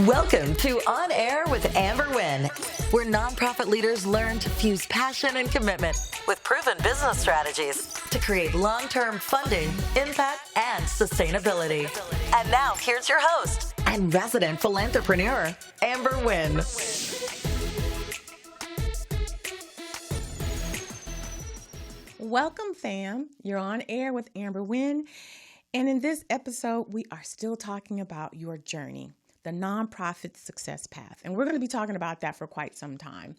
Welcome to On Air with Amber Wynn, where nonprofit leaders learn to fuse passion and commitment with proven business strategies to create long-term funding, impact, and sustainability. And now, here's your host and resident Philanthrepreneur, Amber Wynn. Welcome, fam. You're on air with Amber Wynn. And in this episode, we are still talking about your journey, the nonprofit success path. And we're going to be talking about that for quite some time.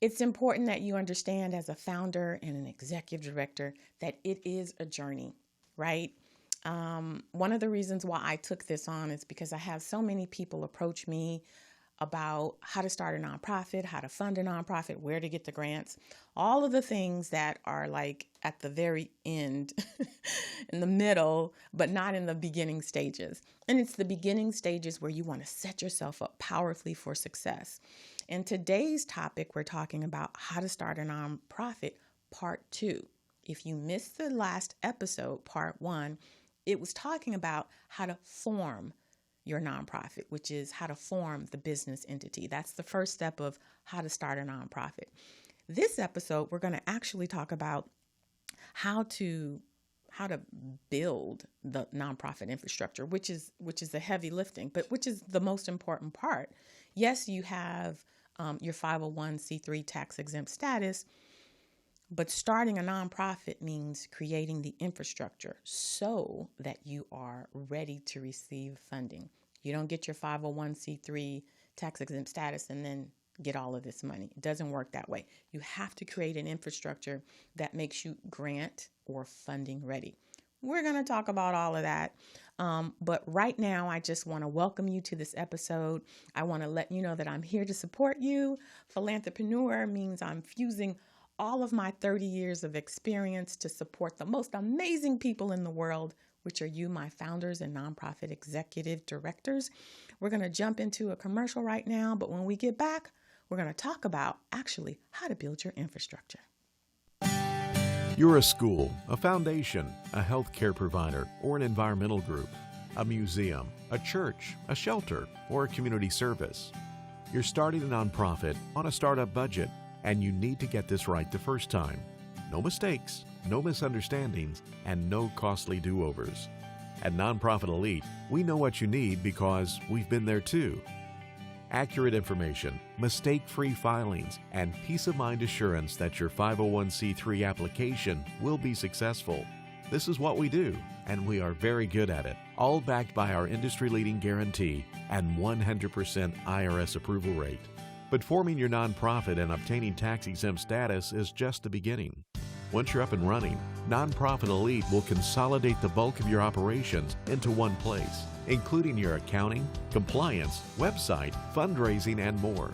It's important that you understand as a founder and an executive director that it is a journey, right? One of the reasons why I took this on is because I have so many people approach me about how to start a nonprofit, how to fund a nonprofit, where to get the grants, all of the things that are like at the very end, in the middle, but not in the beginning stages. And it's the beginning stages where you want to set yourself up powerfully for success. And today's topic, we're talking about how to start a nonprofit, part 2. If you missed the last episode, part 1, it was talking about how to form your nonprofit, which is how to form the business entity. That's the first step of how to start a nonprofit. This episode, we're going to actually talk about how to build the nonprofit infrastructure, which is the heavy lifting, but which is the most important part. Yes, you have your 501c3 tax exempt status, but starting a nonprofit means creating the infrastructure so that you are ready to receive funding. You don't get your 501c3 tax exempt status and then get all of this money. It doesn't work that way. You have to create an infrastructure that makes you grant or funding ready. We're going to talk about all of that. But right now, I just want to welcome you to this episode. I want to let you know that I'm here to support you. Philanthrepreneur means I'm fusing all of my 30 years of experience to support the most amazing people in the world, which are you, my founders and nonprofit executive directors. We're going to jump into a commercial right now, but when we get back, we're going to talk about actually how to build your infrastructure. You're a school, a foundation, a healthcare provider, or an environmental group, a museum, a church, a shelter, or a community service. You're starting a nonprofit on a startup budget, and you need to get this right the first time. No mistakes, no misunderstandings, and no costly do-overs. At Nonprofit Elite, we know what you need because we've been there too. Accurate information, mistake-free filings, and peace-of-mind assurance that your 501c3 application will be successful. This is what we do, and we are very good at it, all backed by our industry-leading guarantee and 100% IRS approval rate. But forming your nonprofit and obtaining tax-exempt status is just the beginning. Once you're up and running, Nonprofit Elite will consolidate the bulk of your operations into one place, including your accounting, compliance, website, fundraising, and more.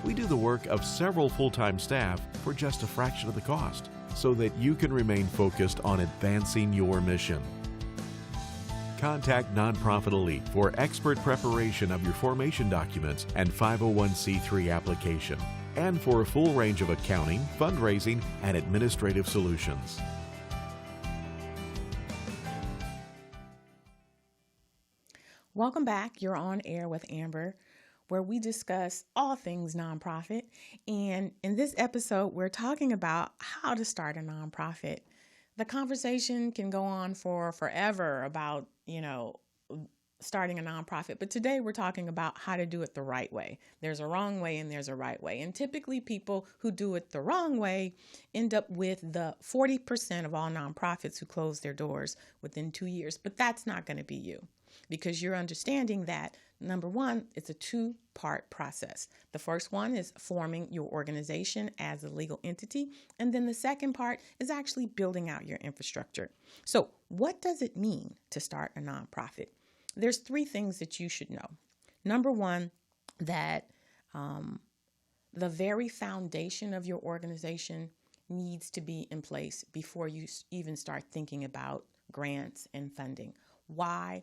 We do the work of several full-time staff for just a fraction of the cost, so that you can remain focused on advancing your mission. Contact Nonprofit Elite for expert preparation of your formation documents and 501c3 application, and for a full range of accounting, fundraising, and administrative solutions. Welcome back. You're on air with Amber, where we discuss all things nonprofit. And in this episode, we're talking about how to start a nonprofit. The conversation can go on for forever about, starting a nonprofit. But today we're talking about how to do it the right way. There's a wrong way and there's a right way. And typically people who do it the wrong way end up with the 40% of all nonprofits who close their doors within 2 years. But that's not going to be you, because you're understanding that, number one, it's a 2-part process. The first one is forming your organization as a legal entity. And then the second part is actually building out your infrastructure. So what does it mean to start a nonprofit? There's 3 things that you should know. Number one, that the very foundation of your organization needs to be in place before you even start thinking about grants and funding. Why?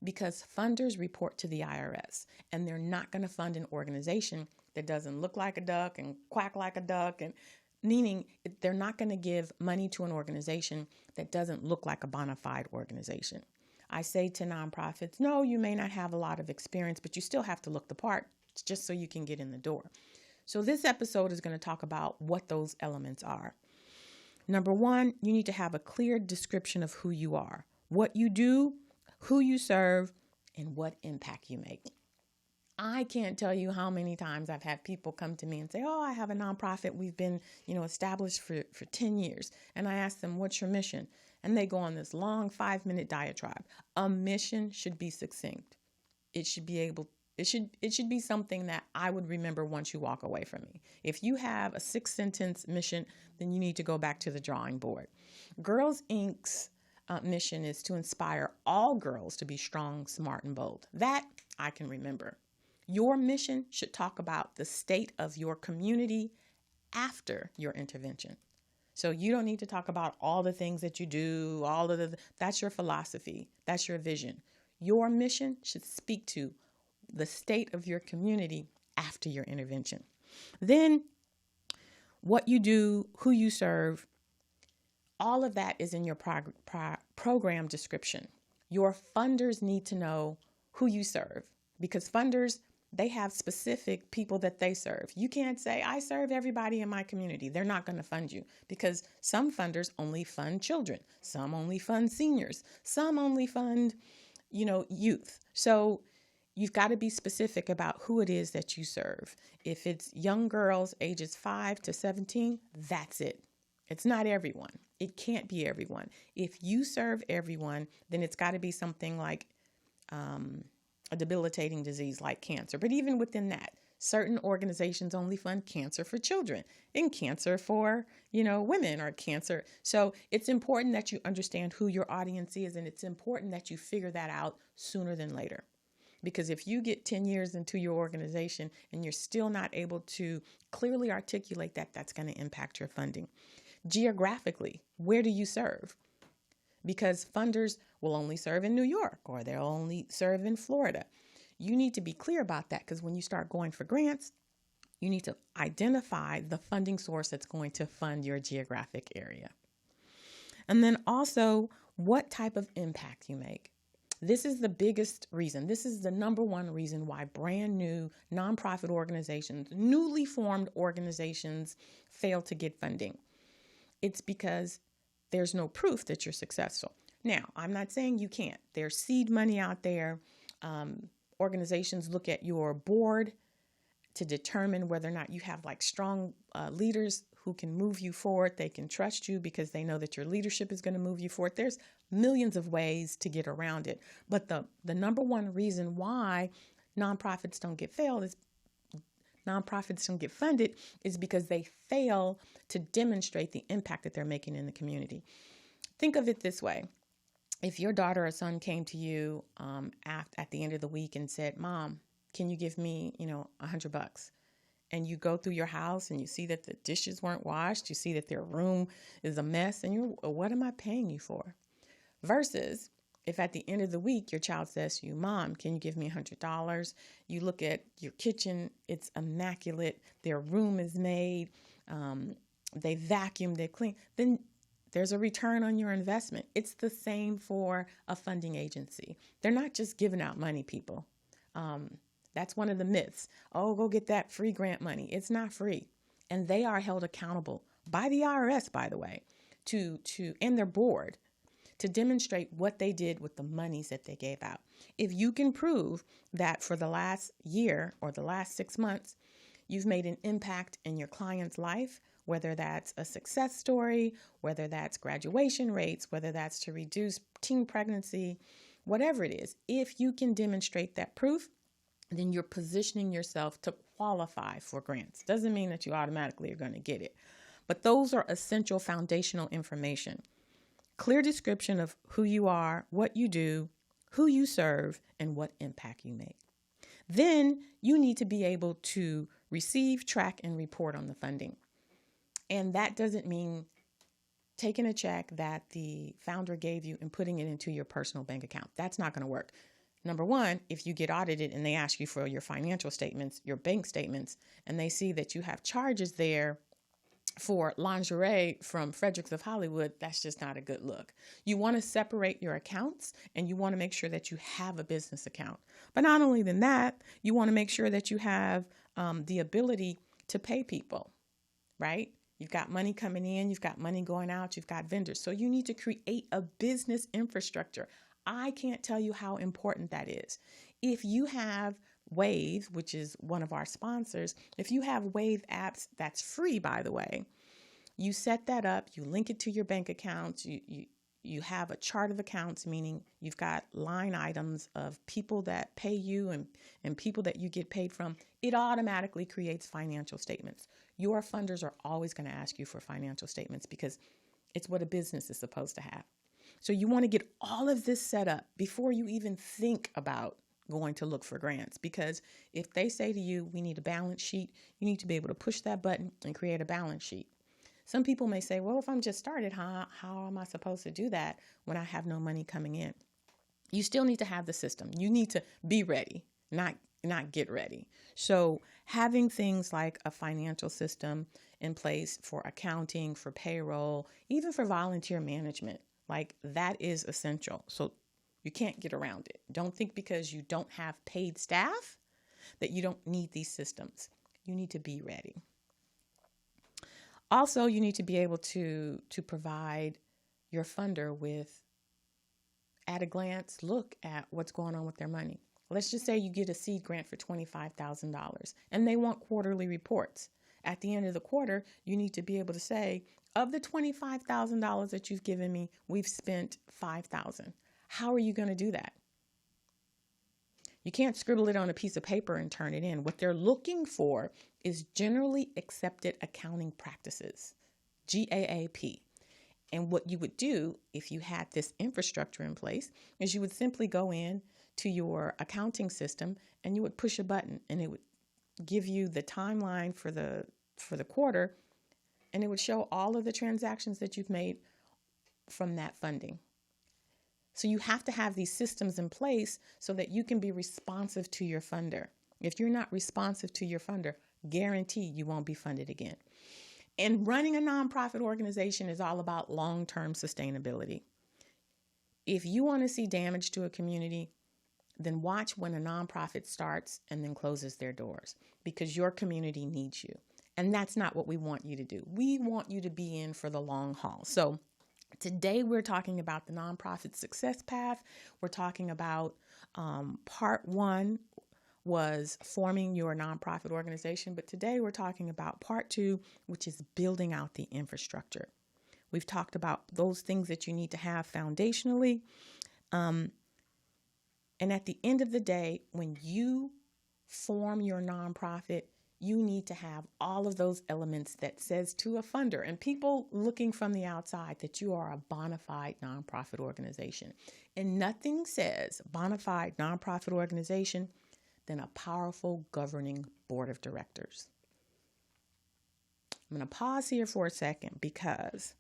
Because funders report to the IRS, and they're not going to fund an organization that doesn't look like a duck and quack like a duck, and meaning they're not going to give money to an organization that doesn't look like a bona fide organization. I say to nonprofits, no, you may not have a lot of experience, but you still have to look the part just so you can get in the door. So this episode is going to talk about what those elements are. Number one, you need to have a clear description of who you are, what you do, who you serve, and what impact you make. I can't tell you how many times I've had people come to me and say, oh, I have a nonprofit. We've been, established for 10 years. And I ask them, what's your mission? And they go on this long 5-minute diatribe. A mission should be succinct. It should be something that I would remember once you walk away from me. If you have a 6-sentence mission, then you need to go back to the drawing board. Girls Inc.'s mission is to inspire all girls to be strong, smart, and bold. That I can remember. Your mission should talk about the state of your community after your intervention. So you don't need to talk about all the things that you do, that's your philosophy, that's your vision. Your mission should speak to the state of your community after your intervention. Then what you do, who you serve, all of that is in your program description. Your funders need to know who you serve because funders, they have specific people that they serve. You can't say, I serve everybody in my community. They're not going to fund you because some funders only fund children. Some only fund seniors. Some only fund, youth. So you've got to be specific about who it is that you serve. If it's young girls ages 5 to 17, that's it. It's not everyone. It can't be everyone. If you serve everyone, then it's got to be something like a debilitating disease like cancer. But even within that, certain organizations only fund cancer for children and cancer for, women or cancer. So it's important that you understand who your audience is, and it's important that you figure that out sooner than later. Because if you get 10 years into your organization and you're still not able to clearly articulate that, that's going to impact your funding. Geographically, where do you serve? Because funders will only serve in New York or they'll only serve in Florida. You need to be clear about that because when you start going for grants, you need to identify the funding source that's going to fund your geographic area. And then also, what type of impact you make. This is the biggest reason. This is the number one reason why brand new nonprofit organizations, newly formed organizations fail to get funding. It's because there's no proof that you're successful. Now, I'm not saying you can't. There's seed money out there. Organizations look at your board to determine whether or not you have strong leaders who can move you forward. They can trust you because they know that your leadership is going to move you forward. There's millions of ways to get around it. But the number one reason why nonprofits don't get funded is because they fail to demonstrate the impact that they're making in the community. Think of it this way. If your daughter or son came to you at the end of the week and said, Mom, can you give me, $100? And you go through your house and you see that the dishes weren't washed, you see that their room is a mess, and what am I paying you for? Versus if at the end of the week, your child says to you, Mom, can you give me $100? You look at your kitchen, it's immaculate, their room is made, they vacuum, they clean, then there's a return on your investment. It's the same for a funding agency. They're not just giving out money, people. That's one of the myths. Oh, go get that free grant money. It's not free. And they are held accountable by the IRS, by the way, and their board to demonstrate what they did with the monies that they gave out. If you can prove that for the last year or the last 6 months, you've made an impact in your client's life, whether that's a success story, whether that's graduation rates, whether that's to reduce teen pregnancy, whatever it is, if you can demonstrate that proof, then you're positioning yourself to qualify for grants. Doesn't mean that you automatically are going to get it, but those are essential foundational information. Clear description of who you are, what you do, who you serve, and what impact you make. Then you need to be able to receive, track, and report on the funding. And that doesn't mean taking a check that the founder gave you and putting it into your personal bank account. That's not going to work. Number one, if you get audited and they ask you for your financial statements, your bank statements, and they see that you have charges there for lingerie from Fredericks of Hollywood, that's just not a good look. You want to separate your accounts, and you want to make sure that you have a business account. But not only than that, you want to make sure that you have the ability to pay people, right? You've got money coming in, you've got money going out, you've got vendors. So you need to create a business infrastructure. I can't tell you how important that is. If you have Wave, which is one of our sponsors, if you have Wave apps, that's free, by the way, you set that up, you link it to your bank accounts, you have a chart of accounts, meaning you've got line items of people that pay you and people that you get paid from. It automatically creates financial statements. Your funders are always going to ask you for financial statements because it's what a business is supposed to have. So you want to get all of this set up before you even think about going to look for grants, because if they say to you, we need a balance sheet, you need to be able to push that button and create a balance sheet. Some people may say, well, if I'm just started, how am I supposed to do that when I have no money coming in? You still need to have the system. You need to be ready, not get ready. So having things like a financial system in place for accounting, for payroll, even for volunteer management, like that is essential. So you can't get around it. Don't think because you don't have paid staff that you don't need these systems. You need to be ready. Also, you need to be able to provide your funder with, at a glance, look at what's going on with their money. Let's just say you get a seed grant for $25,000 and they want quarterly reports. At the end of the quarter, you need to be able to say, of the $25,000 that you've given me, we've spent $5,000. How are you going to do that? You can't scribble it on a piece of paper and turn it in. What they're looking for is generally accepted accounting practices, GAAP. And what you would do if you had this infrastructure in place is you would simply go in to your accounting system and you would push a button and it would give you the timeline for the quarter, and it would show all of the transactions that you've made from that funding. So you have to have these systems in place so that you can be responsive to your funder. If you're not responsive to your funder, guarantee you won't be funded again. And running a nonprofit organization is all about long-term sustainability. If you want to see damage to a community, then watch when a nonprofit starts and then closes their doors, because your community needs you. And that's not what we want you to do. We want you to be in for the long haul. So today we're talking about the nonprofit success path. We're talking about part one was forming your nonprofit organization. But today we're talking about part two, which is building out the infrastructure. We've talked about those things that you need to have foundationally. And at the end of the day, when you form your nonprofit, you need to have all of those elements that says to a funder and people looking from the outside that you are a bona fide nonprofit organization. And nothing says bona fide nonprofit organization than a powerful governing board of directors. I'm going to pause here for a second, because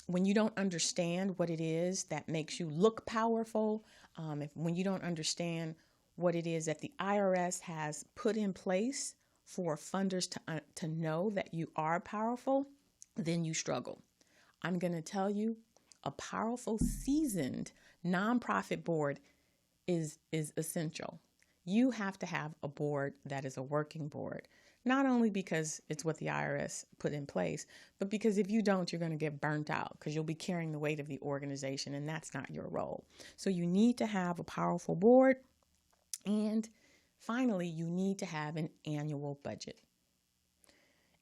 when you don't understand what it is that makes you look powerful, when you don't understand what it is that the IRS has put in place for funders to know that you are powerful, then you struggle. I'm going to tell you, a powerful, seasoned nonprofit board is essential. You have to have a board that is a working board, not only because it's what the IRS put in place, but because if you don't, you're going to get burnt out because you'll be carrying the weight of the organization, and that's not your role. So you need to have a powerful board. And finally, you need to have an annual budget.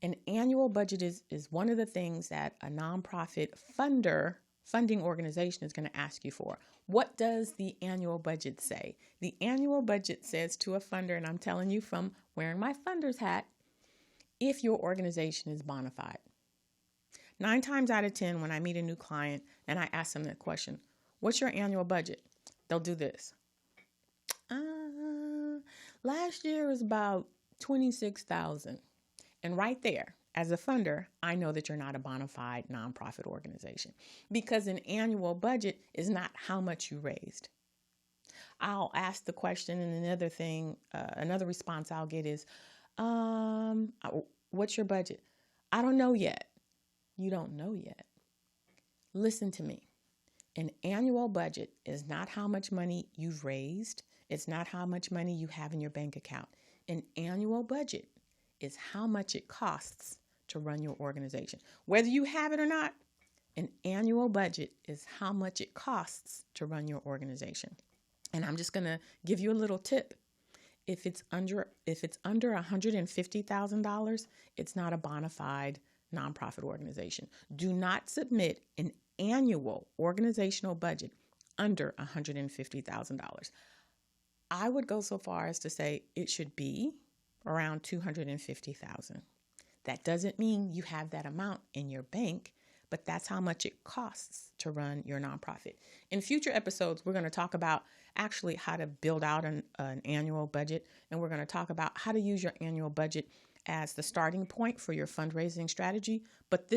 An annual budget is one of the things that a nonprofit funding organization is going to ask you for. What does the annual budget say? The annual budget says to a funder, and I'm telling you from wearing my funder's hat, if your organization is bona fide. 9 times out of 10, when I meet a new client and I ask them that question, what's your annual budget? They'll do this. Last year was about $26,000. And right there, as a funder, I know that you're not a bona fide nonprofit organization, because an annual budget is not how much you raised. I'll ask the question, and another response I'll get is, what's your budget? I don't know yet. You don't know yet. Listen to me. An annual budget is not how much money you've raised. It's not how much money you have in your bank account. An annual budget is how much it costs to run your organization. Whether you have it or not, an annual budget is how much it costs to run your organization. And I'm just going to give you a little tip. If it's under $150,000, it's not a bona fide nonprofit organization. Do not submit an annual organizational budget under $150,000. I would go so far as to say it should be around $250,000. That doesn't mean you have that amount in your bank, but that's how much it costs to run your nonprofit. In future episodes, we're going to talk about actually how to build out an annual budget, and we're going to talk about how to use your annual budget as the starting point for your fundraising strategy. But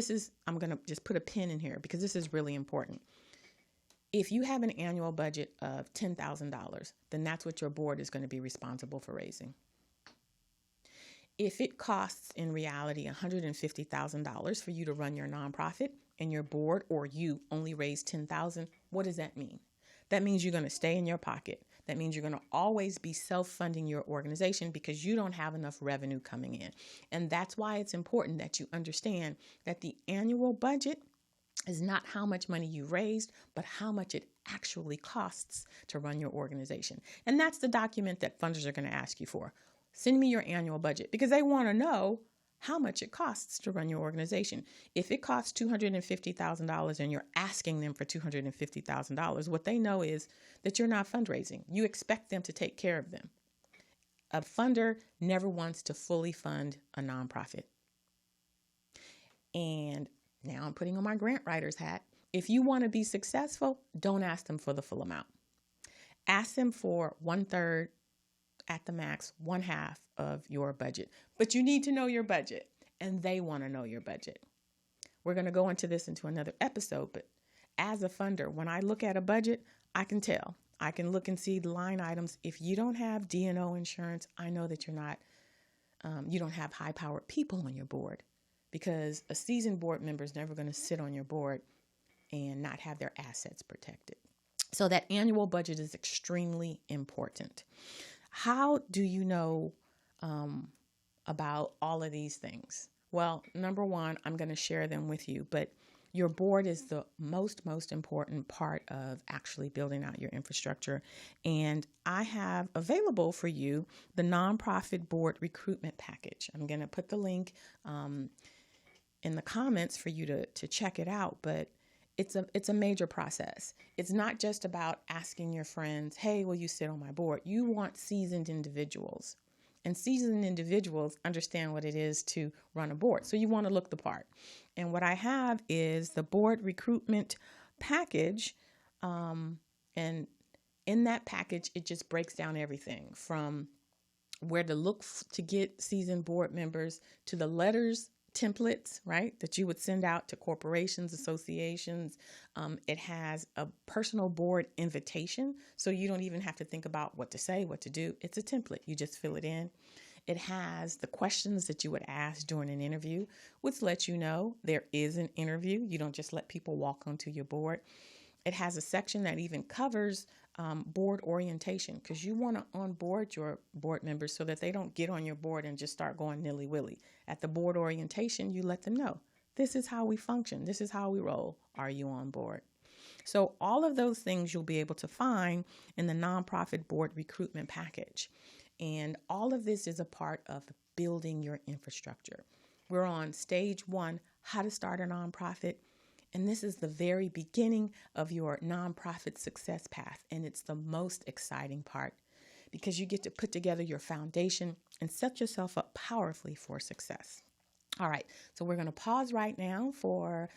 I'm going to just put a pin in here because this is really important. If you have an annual budget of $10,000, then that's what your board is going to be responsible for raising. If it costs in reality $150,000 for you to run your nonprofit and your board or you only raise $10,000, what does that mean? That means you're going to stay in your pocket. That means you're going to always be self-funding your organization because you don't have enough revenue coming in. And that's why it's important that you understand that the annual budget is not how much money you raised, but how much it actually costs to run your organization. And that's the document that funders are going to ask you for. Send me your annual budget because they want to know how much it costs to run your organization. If it costs $250,000 and you're asking them for $250,000, what they know is that you're not fundraising. You expect them to take care of them. A funder never wants to fully fund a nonprofit. And now I'm putting on my grant writer's hat. If you want to be successful, don't ask them for the full amount. Ask them for 1/3, at the max, 1/2 of your budget. But you need to know your budget, and they want to know your budget. We're going to go into another episode, but as a funder, when I look at a budget, I can tell. I can look and see the line items. If you don't have D&O insurance, I know that you don't have high-powered people on your board, because a seasoned board member is never going to sit on your board and not have their assets protected. So that annual budget is extremely important. How do you know about all of these things? Well, number one, I'm going to share them with you, but your board is the most important part of actually building out your infrastructure. And I have available for you the nonprofit board recruitment package. I'm going to put the link in the comments for you to check it out, but it's a major process. It's not just about asking your friends, hey, will you sit on my board? You want seasoned individuals. And seasoned individuals understand what it is to run a board. So you want to look the part. And what I have is the board recruitment package. And in that package, it just breaks down everything from where to look to get seasoned board members to the letters, templates, right, that you would send out to corporations, associations. It has a personal board invitation, so you don't even have to think about what to say, what to do. It's a template. You just fill it in. It has the questions that you would ask during an interview, which lets you know there is an interview. You don't just let people walk onto your board. It has a section that even covers board orientation, because you want to onboard your board members so that they don't get on your board and just start going nilly-willy. At the board orientation, you let them know, this is how we function. This is how we roll. Are you on board? So all of those things you'll be able to find in the nonprofit board recruitment package. And all of this is a part of building your infrastructure. We're on stage 1, how to start a nonprofit. And this is the very beginning of your nonprofit success path. And it's the most exciting part because you get to put together your foundation and set yourself up powerfully for success. All right, so we're going to pause right now for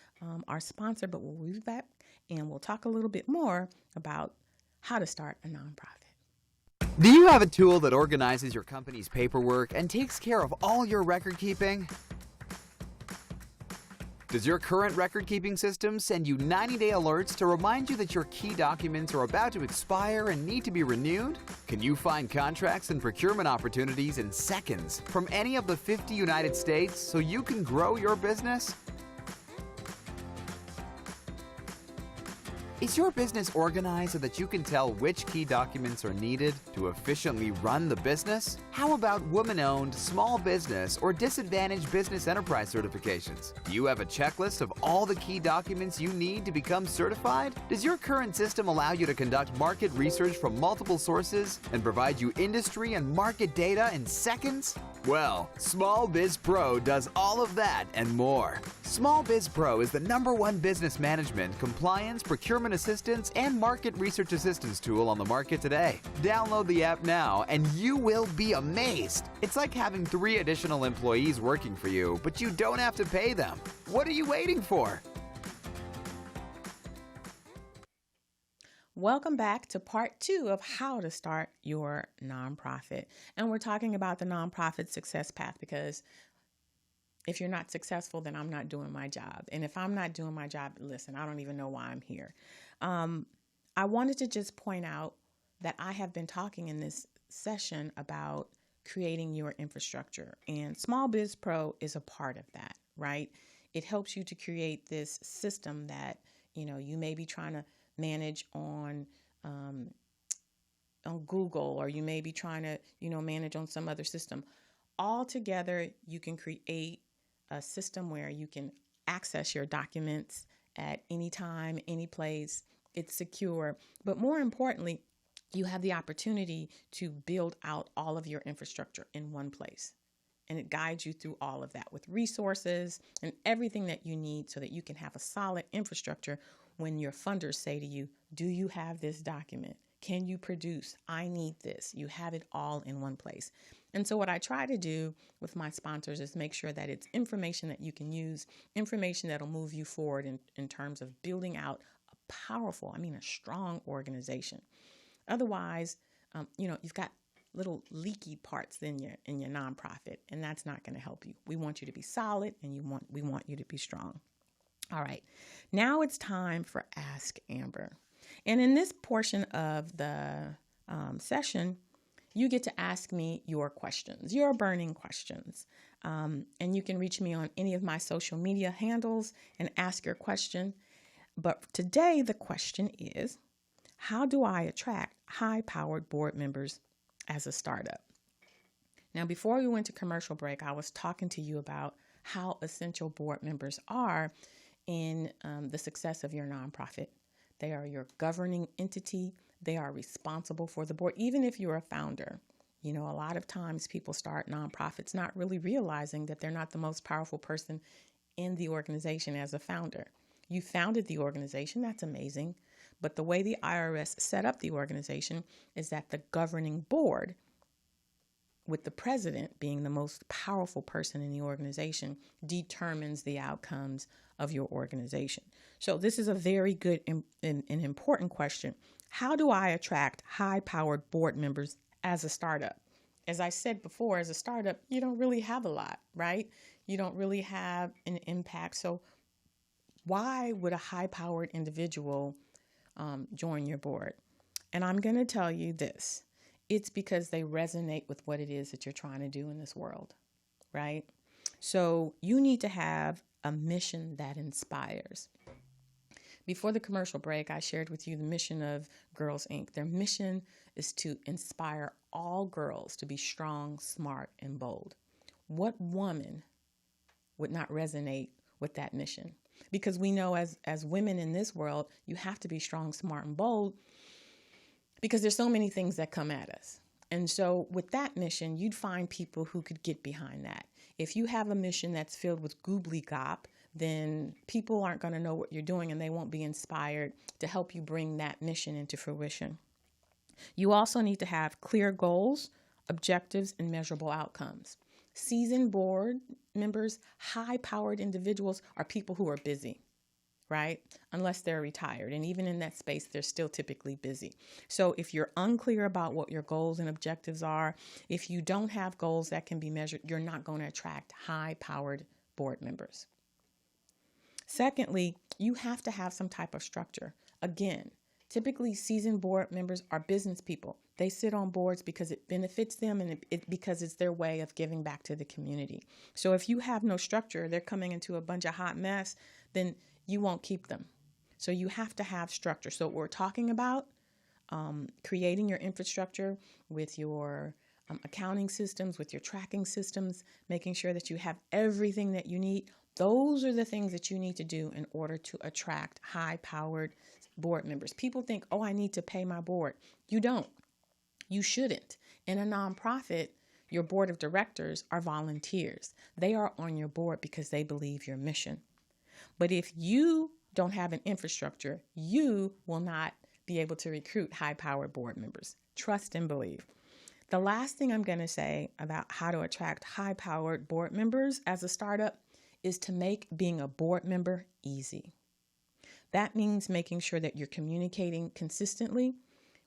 our sponsor, but we'll be back and we'll talk a little bit more about how to start a nonprofit. Do you have a tool that organizes your company's paperwork and takes care of all your record keeping? Does your current record-keeping system send you 90-day alerts to remind you that your key documents are about to expire and need to be renewed? Can you find contracts and procurement opportunities in seconds from any of the 50 United States so you can grow your business? Is your business organized so that you can tell which key documents are needed to efficiently run the business? How about woman-owned, small business, or disadvantaged business enterprise certifications? Do you have a checklist of all the key documents you need to become certified? Does your current system allow you to conduct market research from multiple sources and provide you industry and market data in seconds? Well, SmallBiz Pro does all of that and more. SmallBiz Pro is the #1 business management, compliance, procurement assistance, and market research assistance tool on the market today. Download the app now and you will be amazed. It's like having 3 additional employees working for you, but you don't have to pay them. What are you waiting for? Welcome back to part 2 of how to start your nonprofit. And we're talking about the nonprofit success path, because if you're not successful, then I'm not doing my job. And if I'm not doing my job, listen, I don't even know why I'm here. I wanted to just point out that I have been talking in this session about creating your infrastructure, and SmallBiz Pro is a part of that, right? It helps you to create this system that, you may be trying to manage on Google, or you may be trying to, manage on some other system. All together, you can create a system where you can access your documents at any time, any place. It's secure, but more importantly, you have the opportunity to build out all of your infrastructure in one place. And it guides you through all of that with resources and everything that you need so that you can have a solid infrastructure when your funders say to you, do you have this document? Can you produce? I need this. You have it all in one place. And so what I try to do with my sponsors is make sure that it's information that you can use, information that'll move you forward in terms of building out a powerful, a strong organization. Otherwise, you've got little leaky parts in your nonprofit, and that's not going to help you. We want you to be solid, and we want you to be strong. All right, now it's time for Ask Amber. And in this portion of the session, you get to ask me your questions, your burning questions. And you can reach me on any of my social media handles and ask your question. But today, the question is, how do I attract high-powered board members as a startup? Now, before we went to commercial break, I was talking to you about how essential board members are in the success of your nonprofit. They are your governing entity. They are responsible for the board, even if you're a founder. A lot of times people start nonprofits not really realizing that they're not the most powerful person in the organization as a founder. You founded the organization, that's amazing. But the way the IRS set up the organization is that the governing board, with the president being the most powerful person in the organization, determines the outcomes of your organization. So this is a very good and important question. How do I attract high-powered board members as a startup? As I said before, as a startup, you don't really have a lot, right? You don't really have an impact. So why would a high-powered individual join your board? And I'm going to tell you this. It's because they resonate with what it is that you're trying to do in this world, right? So you need to have a mission that inspires. Before the commercial break, I shared with you the mission of Girls Inc. Their mission is to inspire all girls to be strong, smart, and bold. What woman would not resonate with that mission? Because we know as women in this world, you have to be strong, smart, and bold because there's so many things that come at us. And so with that mission, you'd find people who could get behind that. If you have a mission that's filled with gobbledygook, then people aren't going to know what you're doing and they won't be inspired to help you bring that mission into fruition. You also need to have clear goals, objectives, and measurable outcomes. Seasoned board members, high-powered individuals are people who are busy, right? Unless they're retired. And even in that space, they're still typically busy. So if you're unclear about what your goals and objectives are, if you don't have goals that can be measured, you're not going to attract high-powered board members. Secondly, you have to have some type of structure. Again, typically seasoned board members are business people. They sit on boards because it benefits them and because it's their way of giving back to the community. So if you have no structure, they're coming into a bunch of hot mess, then you won't keep them. So you have to have structure. So we're talking about creating your infrastructure with your accounting systems, with your tracking systems, making sure that you have everything that you need. Those are the things that you need to do in order to attract high-powered board members. People think, oh, I need to pay my board. You don't. You shouldn't. In a nonprofit, your board of directors are volunteers. They are on your board because they believe your mission. But if you don't have an infrastructure, you will not be able to recruit high-powered board members. Trust and believe. The last thing I'm going to say about how to attract high-powered board members as a startup is to make being a board member easy. That means making sure that you're communicating consistently.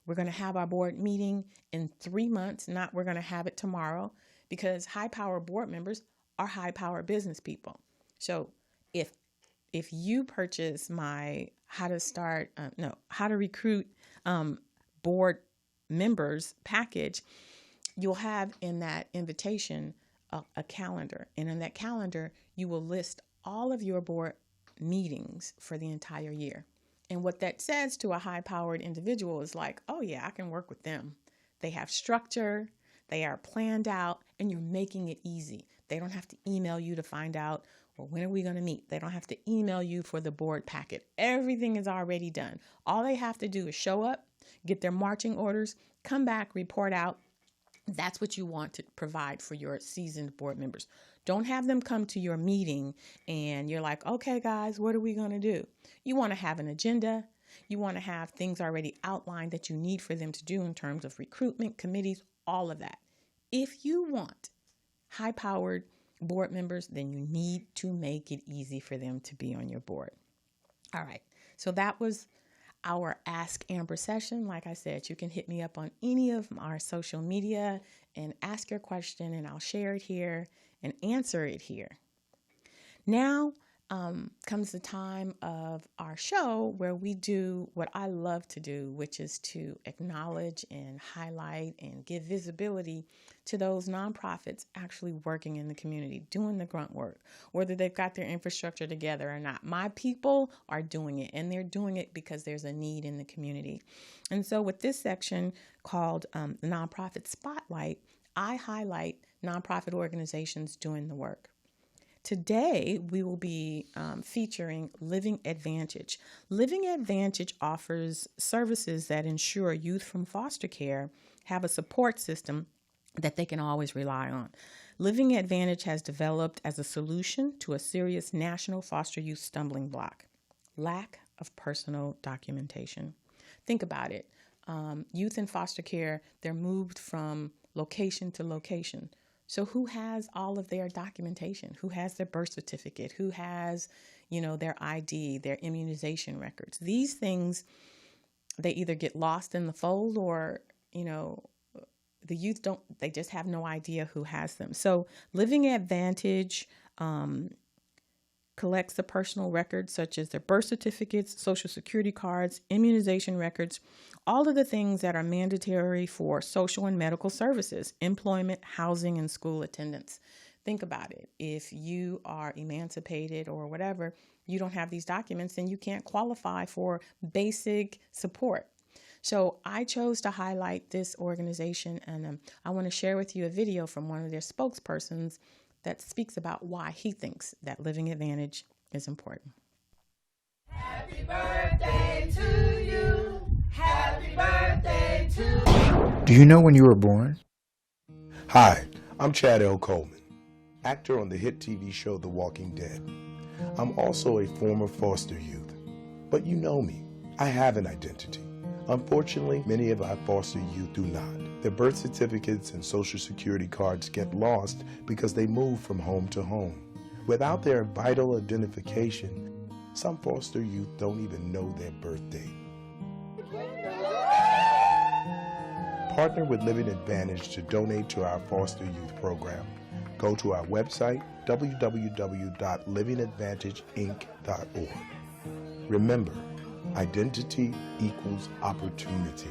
We're going to have our board meeting in 3 months, not we're going to have it tomorrow, because high-powered board members are high-powered business people. So if you purchase my how to recruit board members package, you'll have in that invitation a calendar. And in that calendar, you will list all of your board meetings for the entire year. And what that says to a high-powered individual is like, oh yeah, I can work with them. They have structure, they are planned out, and you're making it easy. They don't have to email you to find out, well, when are we going to meet? They don't have to email you for the board packet. Everything is already done. All they have to do is show up, get their marching orders, come back, report out. That's what you want to provide for your seasoned board members. Don't have them come to your meeting and you're like, okay, guys, what are we going to do? You want to have an agenda. You want to have things already outlined that you need for them to do in terms of recruitment, committees, all of that. If you want high-powered board members, then you need to make it easy for them to be on your board. All right. So that was our Ask Amber session. Like I said, you can hit me up on any of our social media and ask your question, and I'll share it here and answer it here. Now comes the time of our show where we do what I love to do, which is to acknowledge and highlight and give visibility to those nonprofits actually working in the community, doing the grunt work, whether they've got their infrastructure together or not. My people are doing it, and they're doing it because there's a need in the community. And so with this section called the Nonprofit Spotlight, I highlight nonprofit organizations doing the work. Today, we will be featuring Living Advantage. Living Advantage offers services that ensure youth from foster care have a support system that they can always rely on. Living Advantage has developed as a solution to a serious national foster youth stumbling block: lack of personal documentation. Think about it. Youth in foster care, they're moved from location to location. So who has all of their documentation? Who has their birth certificate? Who has, their ID, their immunization records? These things, they either get lost in the fold or, the youth they just have no idea who has them. So Living Advantage collects the personal records such as their birth certificates, social security cards, immunization records, all of the things that are mandatory for social and medical services, employment, housing, and school attendance. Think about it. If you are emancipated or whatever, you don't have these documents, then you can't qualify for basic support. So I chose to highlight this organization, and I want to share with you a video from one of their spokespersons that speaks about why he thinks that Living Advantage is important. Happy birthday to you. Happy birthday to you. Do you know when you were born? Hi, I'm Chad L. Coleman, actor on the hit TV show The Walking Dead. I'm also a former foster youth. But you know me. I have an identity. Unfortunately, many of our foster youth do not. Their birth certificates and social security cards get lost because they move from home to home. Without their vital identification, some foster youth don't even know their birth date. Partner with Living Advantage to donate to our foster youth program. Go to our website, www.livingadvantageinc.org. Remember, identity equals opportunity.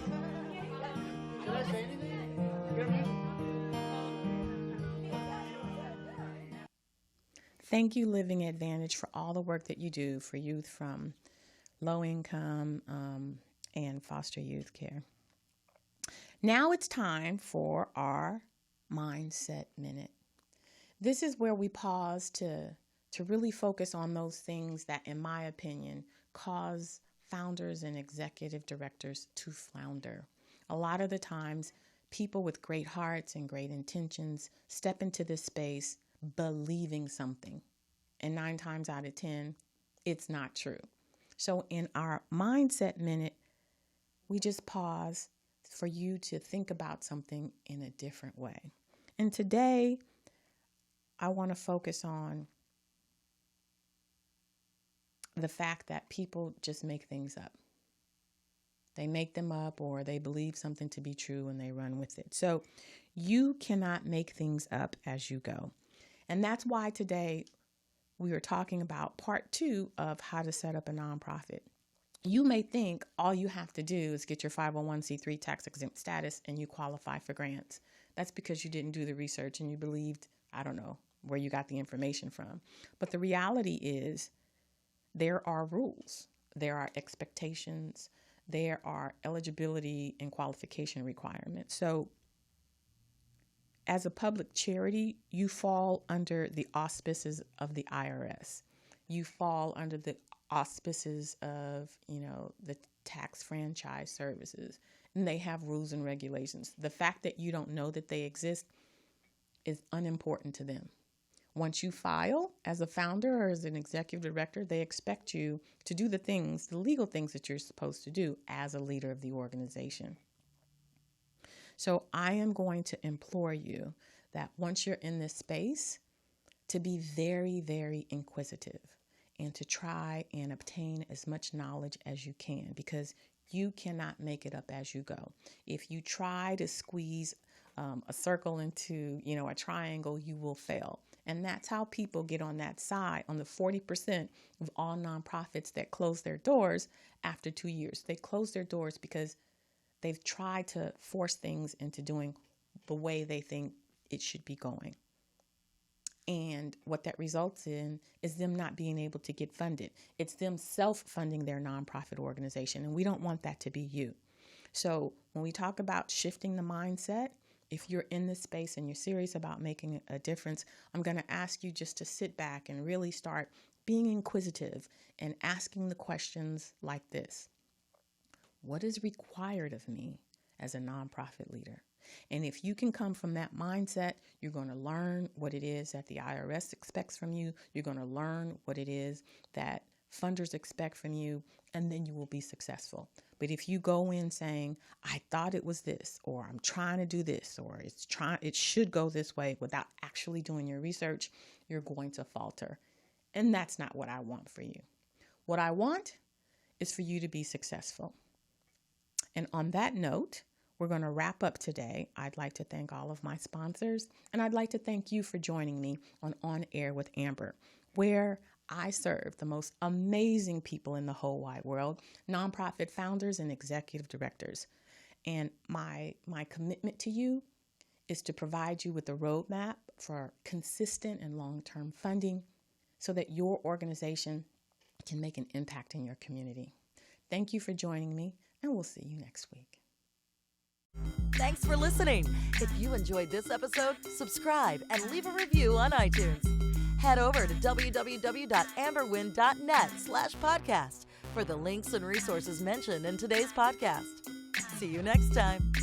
Thank you, Living Advantage, for all the work that you do for youth from low income and foster youth care. Now it's time for our Mindset Minute. This is where we pause to really focus on those things that, in my opinion, cause founders and executive directors to flounder. A lot of the times, people with great hearts and great intentions step into this space believing something. And 9 times out of 10, it's not true. So in our Mindset Minute, we just pause for you to think about something in a different way. And today, I want to focus on the fact that people just make things up. They make them up, or they believe something to be true and they run with it. So you cannot make things up as you go. And that's why today we are talking about part 2 of how to set up a nonprofit. You may think all you have to do is get your 501c3 tax exempt status and you qualify for grants. That's because you didn't do the research and you believed, I don't know, where you got the information from. But the reality is there are rules, there are expectations, there are eligibility and qualification requirements. So as a public charity, you fall under the auspices of the IRS. You fall under the auspices of, the tax franchise services, and they have rules and regulations. The fact that you don't know that they exist is unimportant to them. Once you file as a founder or as an executive director, they expect you to do the legal things that you're supposed to do as a leader of the organization. So I am going to implore you that once you're in this space, to be very, very inquisitive and to try and obtain as much knowledge as you can, because you cannot make it up as you go. If you try to squeeze a circle into, a triangle, you will fail. And that's how people get on that side, on the 40% of all nonprofits that close their doors after 2 years. They close their doors because they've tried to force things into doing the way they think it should be going. And what that results in is them not being able to get funded. It's them self-funding their nonprofit organization, and we don't want that to be you. So when we talk about shifting the mindset, if you're in this space and you're serious about making a difference, I'm going to ask you just to sit back and really start being inquisitive and asking the questions like this. What is required of me as a nonprofit leader? And if you can come from that mindset, you're going to learn what it is that the IRS expects from you. You're going to learn what it is that funders expect from you, and then you will be successful. But if you go in saying, I thought it was this, or I'm trying to do this, or it should go this way without actually doing your research, you're going to falter. And that's not what I want for you. What I want is for you to be successful. And on that note, we're going to wrap up today. I'd like to thank all of my sponsors, and I'd like to thank you for joining me on Air with Amber, where I serve the most amazing people in the whole wide world, nonprofit founders and executive directors. And my commitment to you is to provide you with a roadmap for consistent and long-term funding so that your organization can make an impact in your community. Thank you for joining me, and we'll see you next week. Thanks for listening. If you enjoyed this episode, subscribe and leave a review on iTunes. Head over to www.amberwyn.net/podcast for the links and resources mentioned in today's podcast. See you next time.